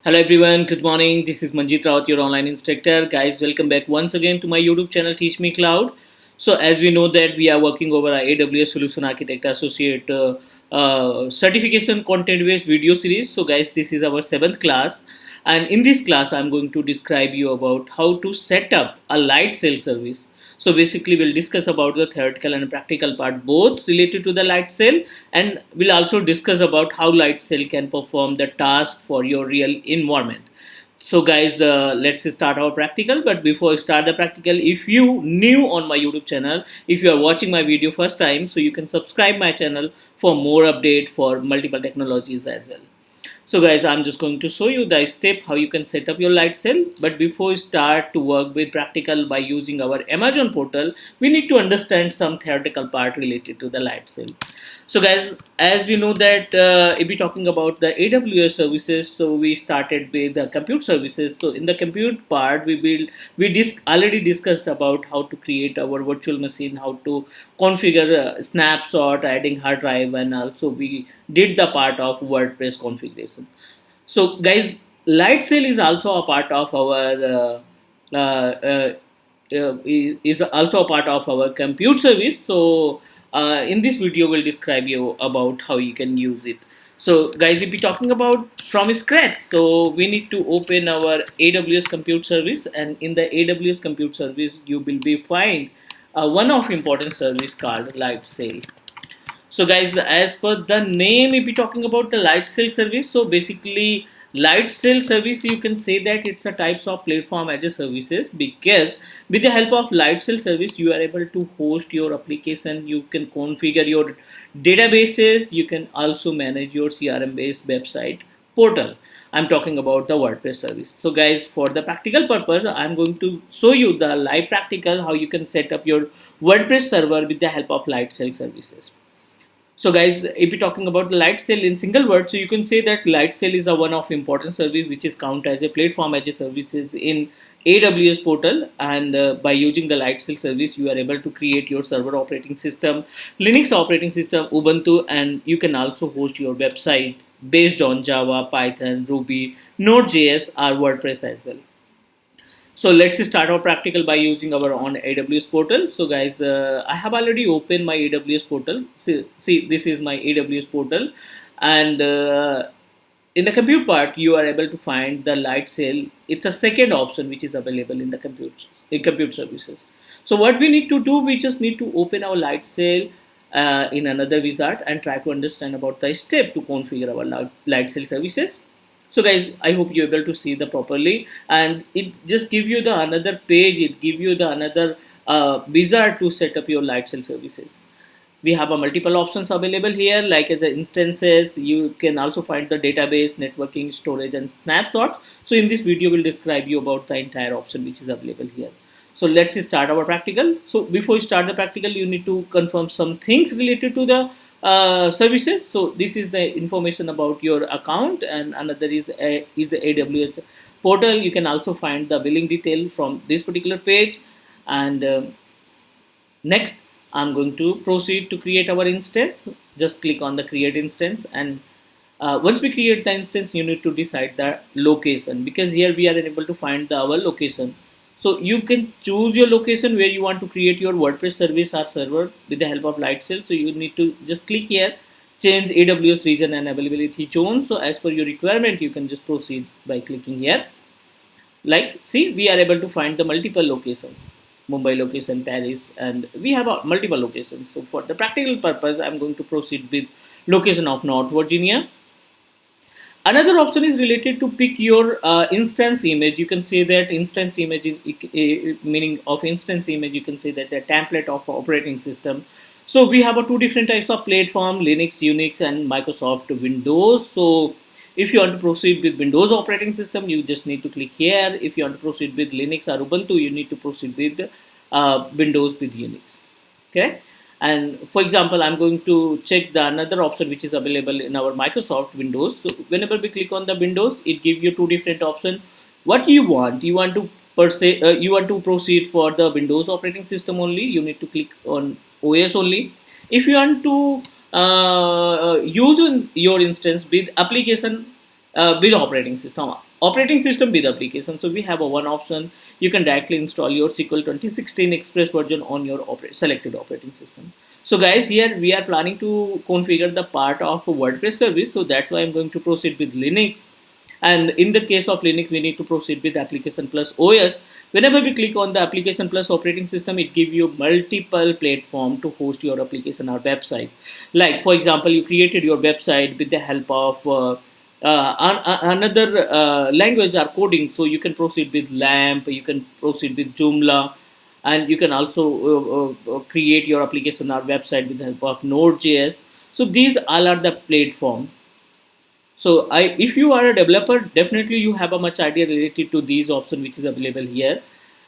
Hello everyone, good morning. This is Manjit Rawat, your online instructor. Guys, welcome back once again to my YouTube channel Teach Me Cloud. So as we know that we are working over our AWS Solution Architect Associate certification content based video series. So guys, this is our 7th class, and in this class I'm going to describe you about how to set up a LightSail service. So basically we'll discuss about the theoretical and practical part both related to the LightSail, and we'll also discuss about how LightSail can perform the task for your real environment. So guys, let's start our practical. But before we start the practical, if you new on my YouTube channel, if you are watching my video first time, so you can subscribe my channel for more update for multiple technologies as well. So guys, I'm just going to show you the step how you can set up your LightSail. But before we start to work with practical by using our Amazon portal, we need to understand some theoretical part related to the LightSail. So guys, as we know that if we're talking about the AWS services, so we started with the compute services. So in the compute part, we already discussed about how to create our virtual machine, how to configure Snapshot, adding hard drive, and also we did the part of WordPress configuration. So guys, LightSail is also a part of our is also a part of our compute service. So in this video we'll describe you about how you can use it. So guys, if we're talking about from scratch, so we need to open our AWS compute service, and in the AWS compute service you will be find one of important service called LightSail. So guys, as per the name, if we're talking about the LightSail service, so basically LightSail service, you can say that it's a types of platform as a services, because with the help of LightSail service, you are able to host your application, you can configure your databases, you can also manage your CRM based website portal. I'm talking about the WordPress service. So guys, for the practical purpose, I'm going to show you the live practical how you can set up your WordPress server with the help of LightSail services. So guys, if you're talking about the LightSail in single word, so you can say that LightSail is a one of important service which is counted as a platform as a services in AWS portal, and by using the LightSail service, you are able to create your server operating system, Linux operating system, Ubuntu, and you can also host your website based on Java, Python, Ruby, Node.js, or WordPress as well. So let's start our practical by using our own AWS portal. So guys, I have already opened my AWS portal. See this is my AWS portal, and in the compute part, you are able to find the LightSail. It's a second option which is available in the compute services. So what we need to do, we just need to open our LightSail in another wizard and try to understand about the step to configure our LightSail services. So guys, I hope you're able to see the properly, and it just give you the another page, it give you the another wizard to set up your LightSail services. We have a multiple options available here, like as a instances. You can also find the database, networking, storage, and snapshot. So in this video we'll describe you about the entire option which is available here. So let's start our practical. So before you start the practical, you need to confirm some things related to the services. So this is the information about your account, and another is the AWS portal. You can also find the billing detail from this particular page. And next, I'm going to proceed to create our instance. Just click on the create instance, and once we create the instance, you need to decide the location, because here we are unable to find our location. So you can choose your location where you want to create your WordPress service or server with the help of LightSail. So you need to just click here, change AWS region and availability zone. So as per your requirement, you can just proceed by clicking here. Like, see, we are able to find the multiple locations, Mumbai location, Paris, and we have multiple locations. So for the practical purpose, I'm going to proceed with location of North Virginia. Another option is related to pick your instance image. You can say that instance image, meaning of instance image, you can say that the template of operating system. So we have two different types of platform, Linux, Unix, and Microsoft Windows. So if you want to proceed with Windows operating system, you just need to click here. If you want to proceed with Linux or Ubuntu, you need to proceed with Windows with Unix. Okay. And for example, I'm going to check the another option which is available in our Microsoft Windows. So whenever we click on the Windows, it gives you two different options. What you want to you want to proceed for the Windows operating system only, you need to click on OS only. If you want to use your instance with application with operating system, Operating system with application. So we have a one option. You can directly install your SQL 2016 Express version on your selected operating system. So guys, here we are planning to configure the part of WordPress service. So that's why I'm going to proceed with Linux. And in the case of Linux, we need to proceed with application plus OS. Whenever we click on the application plus operating system, it gives you multiple platform to host your application or website. Like for example, you created your website with the help of another language or coding. So you can proceed with LAMP, you can proceed with Joomla, and you can also create your application or website with the help of Node.js. So these all are the platform. So if you are a developer, definitely you have a much idea related to these options which is available here.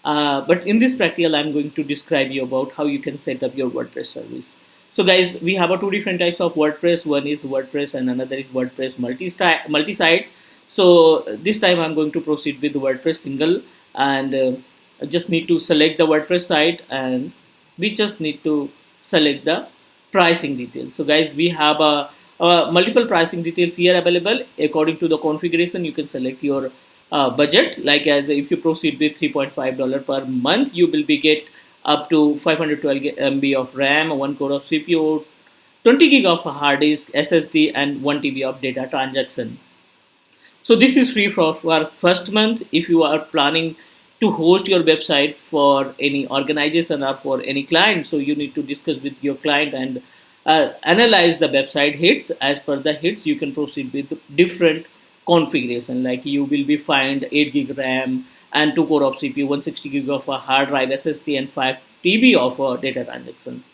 But in this practical, I'm going to describe you about how you can set up your WordPress service. So guys, we have a two different types of WordPress. One is WordPress and another is WordPress multi-site. So this time I'm going to proceed with WordPress single, and I just need to select the WordPress site, and we just need to select the pricing details. So guys, we have a multiple pricing details here available. According to the configuration, you can select your budget. Like as if you proceed with $3.5 per month, you will be get up to 512 MB of RAM, 1 core of CPU, 20 gig of hard disk SSD, and 1 TB of data transaction. So this is free for our first month. If you are planning to host your website for any organization or for any client, so you need to discuss with your client and analyze the website hits. As per the hits, you can proceed with different configuration. Like you will be find 8 gig RAM and 2 core of CPU, 160 gig of a hard drive SSD, and 5 TB of data transaction.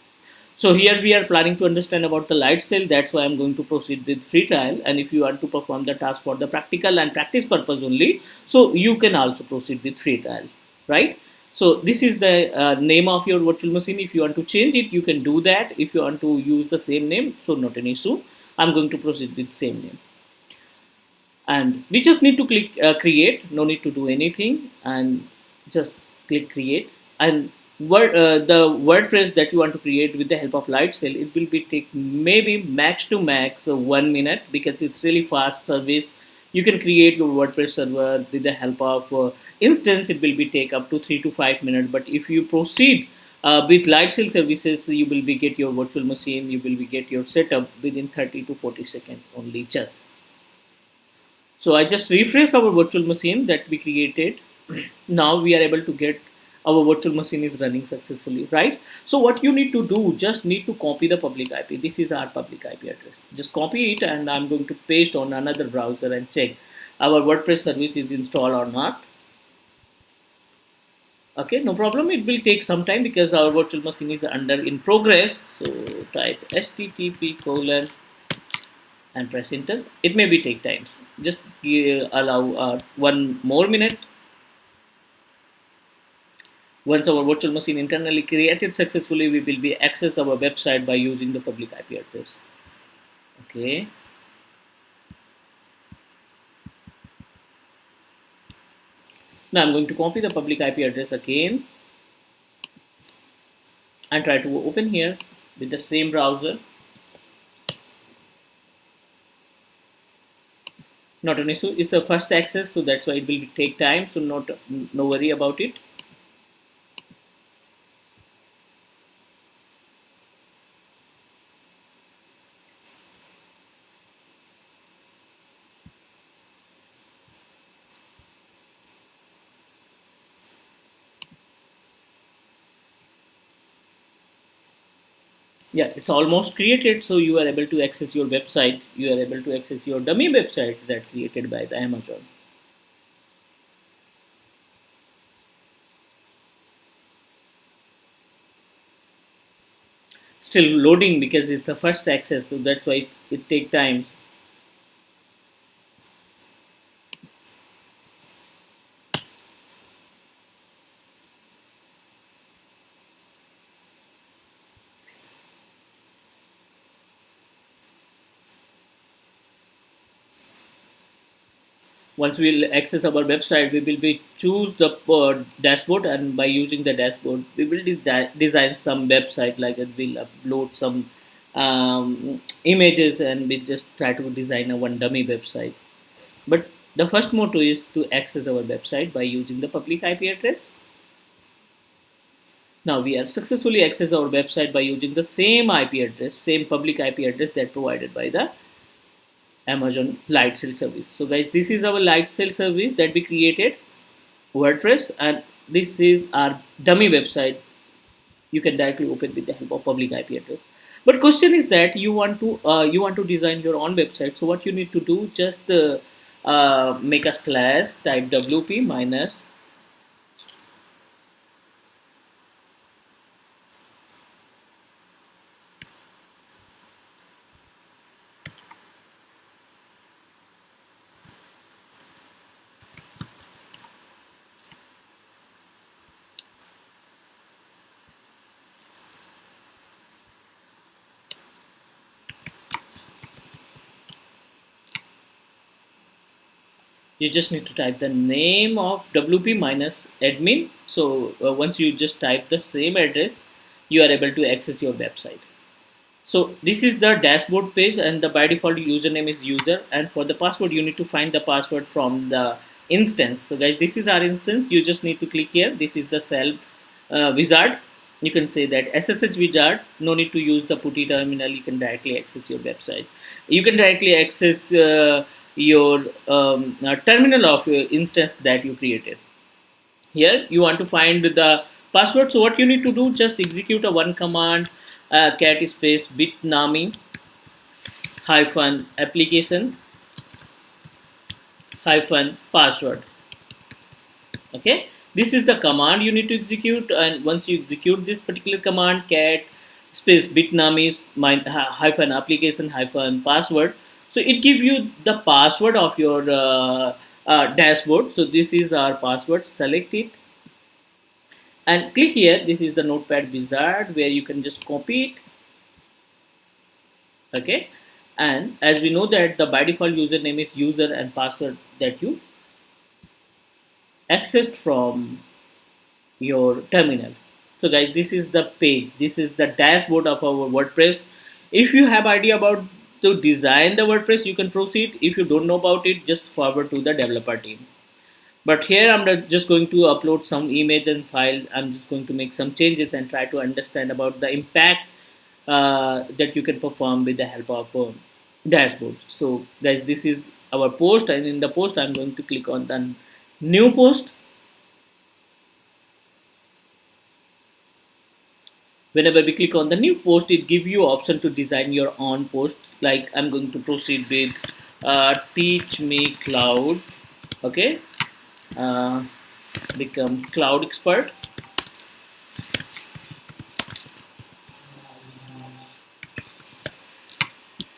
So here we are planning to understand about the LightSail. That's why I'm going to proceed with free trial. And if you want to perform the task for the practical and practice purpose only, so you can also proceed with free trial, right? So this is the name of your virtual machine. If you want to change it, you can do that. If you want to use the same name, so not an issue. I'm going to proceed with same name. And we just need to click create. No need to do anything, and just click create. And the WordPress that you want to create with the help of LightSail, it will be take maybe max to max 1 minute, because it's really fast service. You can create your WordPress server with the help of instance. It will be take up to 3 to 5 minutes. But if you proceed with LightSail services, you will be get your virtual machine, you will be get your setup within 30 to 40 seconds only just. So I just refresh our virtual machine that we created. Now we are able to get our virtual machine is running successfully, right? So what you need to do, just need to copy the public IP. This is our public IP address. Just copy it, and I'm going to paste on another browser and check our WordPress service is installed or not. Okay, no problem. It will take some time because our virtual machine is under in progress. So type http colon and press enter. It may be take time. Just allow 1 more minute. Once our virtual machine internally created successfully, we will be access our website by using the public IP address. Okay. Now I'm going to copy the public IP address again and try to open here with the same browser. Not an issue. It's the first access, so that's why it will take time. So no worry about it. Yeah, it's almost created. So you are able to access your website. You are able to access your dummy website that created by the Amazon. Still loading because it's the first access, so that's why it take time. Once we'll access our website, we will be choose the dashboard, and by using the dashboard, we will design some website. Like it will upload some images, and we just try to design a one dummy website. But The first motto is to access our website by using the public IP address. Now we have successfully accessed our website by using the same IP address, same public IP address that provided by the Amazon LightSail service. So guys, this is our LightSail service that we created, WordPress, and this is our dummy website. You can directly open with the help of public IP address. But question is that you want to design your own website. So what you need to do, just make a slash, type wp minus you just need to type the name of wp minus admin. So once you just type the same address, you are able to access your website. So this is the dashboard page, and the by default username is user, and for the password you need to find the password from the instance. So guys, this is our instance. You just need to click here. This is the cell wizard. You can say that SSH wizard. No need to use the putty terminal. You can directly access your website. You can directly access your terminal of your instance that you created. Here you want to find the password. So what you need to do, just execute a one command, cat space bitnami hyphen application hyphen password. Okay, this is the command you need to execute, and once you execute this particular command, cat space bitnami hyphen application hyphen password, so it gives you the password of your dashboard. So this is our password. Select it and click here. This is the notepad wizard where you can just copy it. Okay, and as we know that the by default username is user and password that you accessed from your terminal. So guys, this is the page, this is the dashboard of our WordPress. If you have idea about to design the WordPress, you can proceed. If you don't know about it, just forward to the developer team. But here I'm just going to upload some image and file. I'm just going to make some changes and try to understand about the impact that you can perform with the help of dashboard. So guys, this is our post, and in the post I'm going to click on the new post. Whenever we click on the new post, it gives you option to design your own post. Like I'm going to proceed with teach me cloud. Okay, become cloud expert.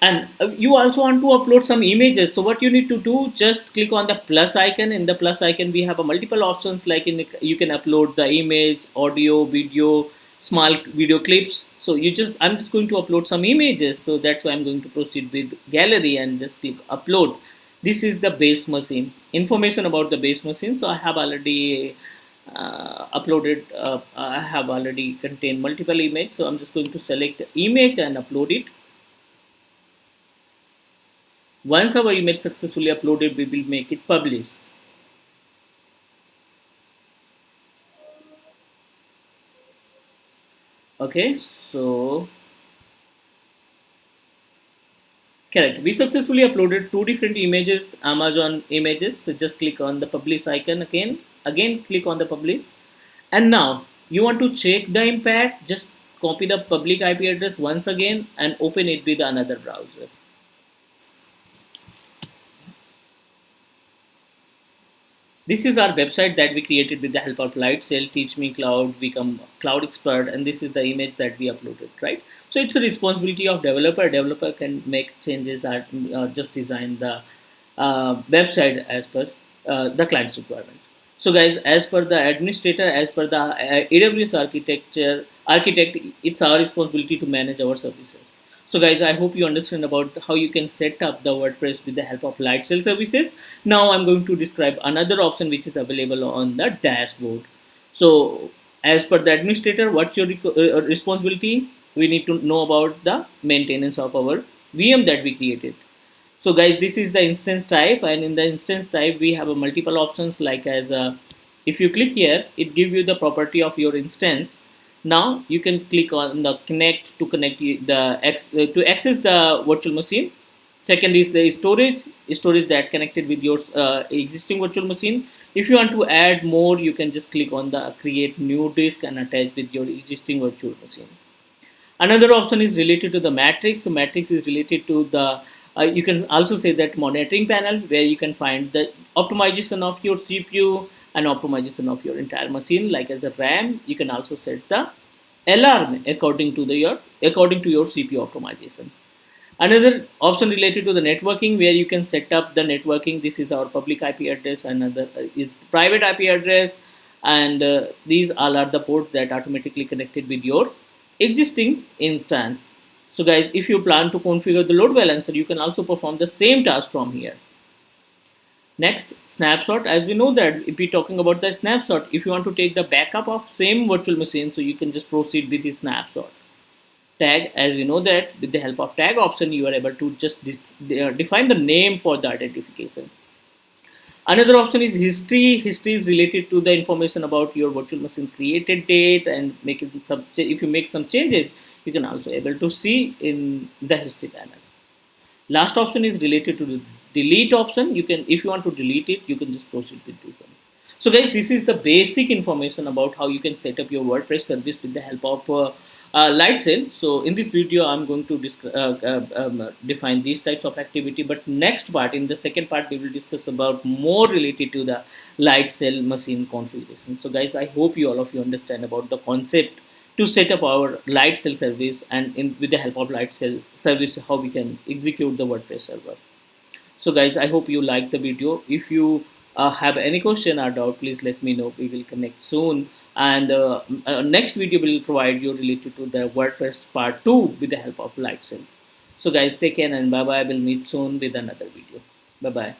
And you also want to upload some images. So what you need to do, just click on the plus icon. In the plus icon we have a multiple options, like you can upload the image, audio, video, small video clips. So I'm just going to upload some images. So that's why I'm going to proceed with gallery and just click upload. This is the base machine information about the base machine. So I have already uploaded, I have already contained multiple images. So I'm just going to select the image and upload it. Once our image successfully uploaded, we will make it publish. Okay, so correct. We successfully uploaded two different images, Amazon images. So just click on the publish icon again. Again, click on the publish. And now you want to check the impact. Just copy the public IP address once again and open it with another browser. This is our website that we created with the help of LightSail, Teach Me Cloud, Become Cloud Expert, and this is the image that we uploaded, right? So it's a responsibility of developer. Developer can make changes or just design the website as per the client's requirement. So guys, as per the administrator, as per the AWS architect, it's our responsibility to manage our services. So guys, I hope you understand about how you can set up the WordPress with the help of LightSail services. Now I'm going to describe another option which is available on the dashboard. So as per the administrator, what's your responsibility? We need to know about the maintenance of our VM that we created. So guys, this is the instance type, and in the instance type we have a multiple options, like as if you click here, it gives you the property of your instance. Now you can click on the connect to connect to access the virtual machine. Second is the storage that connected with your existing virtual machine. If you want to add more, you can just click on the create new disk and attach with your existing virtual machine. Another option is related to the matrix. So matrix is related to the you can also say that monitoring panel, where you can find the optimization of your CPU and optimization of your entire machine, like as a RAM. You can also set the alarm according to your CPU optimization. Another option related to the networking, where you can set up the networking. This is our public IP address, another is private IP address, and these all are the ports that automatically connected with your existing instance. So guys, if you plan to configure the load balancer, you can also perform the same task from here. Next, snapshot. As we know that if we're talking about the snapshot, if you want to take the backup of same virtual machine, so you can just proceed with the snapshot. Tag, as you know that with the help of tag option, you are able to just define the name for the identification. Another option is history. History is related to the information about your virtual machine's created date, and if you make some changes, you can also able to see in the history panel. Last option is related to the delete option. You can, if you want to delete it, you can just proceed with this one. So guys, this is the basic information about how you can set up your WordPress service with the help of LightSail. So in this video, I'm going to define these types of activity. But next part, in the second part, we will discuss about more related to the LightSail machine configuration. So guys, I hope all of you understand about the concept to set up our LightSail service, and with the help of LightSail service, how we can execute the WordPress server. So guys, I hope you like the video. If you have any question or doubt, please let me know. We will connect soon, and next video will provide you related to the WordPress part 2 with the help of LightSail. So guys, take care and bye bye. We'll meet soon with another video. Bye bye.